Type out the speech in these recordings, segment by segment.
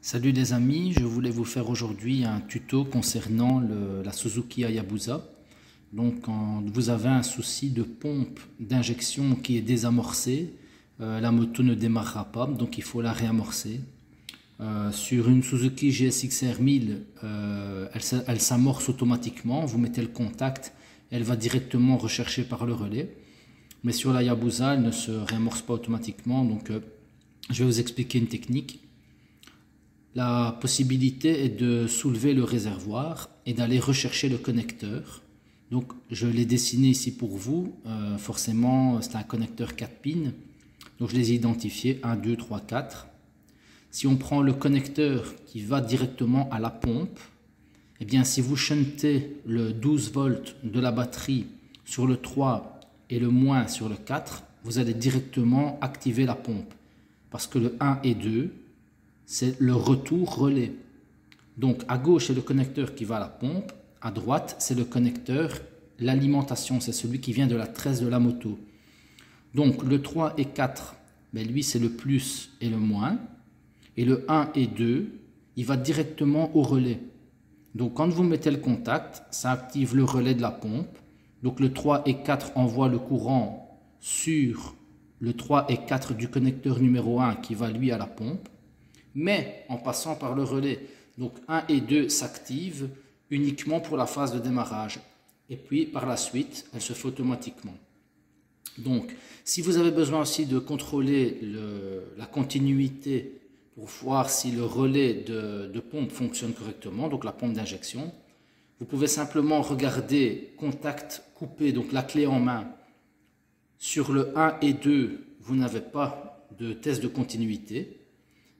Salut les amis, je voulais vous faire aujourd'hui un tuto concernant la Suzuki Hayabusa. Donc quand vous avez un souci de pompe d'injection qui est désamorcée, la moto ne démarrera pas, donc il faut la réamorcer. Sur une Suzuki GSX-R 1000, elle s'amorce automatiquement, vous mettez le contact, elle va directement rechercher par le relais. Mais sur la Hayabusa, elle ne se réamorce pas automatiquement, donc je vais vous expliquer une technique. La possibilité est de soulever le réservoir et d'aller rechercher le connecteur. Donc je l'ai dessiné ici pour vous, forcément c'est un connecteur 4 pins, donc je les ai identifiés 1, 2, 3, 4. Si on prend le connecteur qui va directement à la pompe, eh bien si vous shuntez le 12 volts de la batterie sur le 3 et le moins sur le 4, vous allez directement activer la pompe, parce que le 1 et 2, c'est le retour relais. Donc à gauche c'est le connecteur qui va à la pompe, à droite c'est le connecteur, l'alimentation, c'est celui qui vient de la tresse de la moto. Donc le 3 et 4, ben lui c'est le plus et le moins, et le 1 et 2, il va directement au relais. Donc quand vous mettez le contact, ça active le relais de la pompe. Donc le 3 et 4 envoient le courant sur le 3 et 4 du connecteur numéro 1 qui va lui à la pompe, mais en passant par le relais. Donc 1 et 2 s'activent uniquement pour la phase de démarrage. Et puis par la suite, elle se fait automatiquement. Donc si vous avez besoin aussi de contrôler la continuité pour voir si le relais de pompe fonctionne correctement, donc la pompe d'injection, vous pouvez simplement regarder contact coupé, donc la clé en main. Sur le 1 et 2, vous n'avez pas de test de continuité.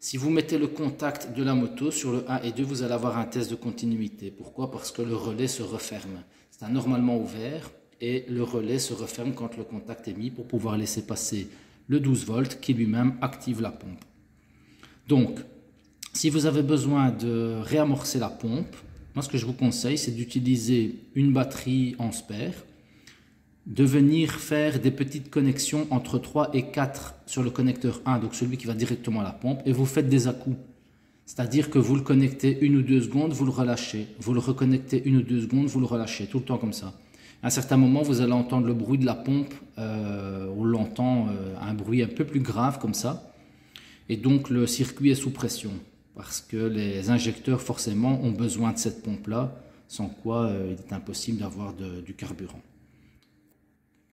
Si vous mettez le contact de la moto sur le 1 et 2, vous allez avoir un test de continuité. Pourquoi? Parce que le relais se referme. C'est normalement ouvert et le relais se referme quand le contact est mis pour pouvoir laisser passer le 12 volts qui lui-même active la pompe. Donc, si vous avez besoin de réamorcer la pompe, moi ce que je vous conseille, c'est d'utiliser une batterie en spare, de venir faire des petites connexions entre 3 et 4 sur le connecteur 1, donc celui qui va directement à la pompe, et vous faites des à-coups. C'est-à-dire que vous le connectez 1 ou 2 secondes, vous le relâchez. Vous le reconnectez 1 ou 2 secondes, vous le relâchez, tout le temps comme ça. À un certain moment, vous allez entendre le bruit de la pompe, on l'entend un bruit un peu plus grave comme ça, et donc le circuit est sous pression, parce que les injecteurs forcément ont besoin de cette pompe-là, sans quoi il est impossible d'avoir du carburant.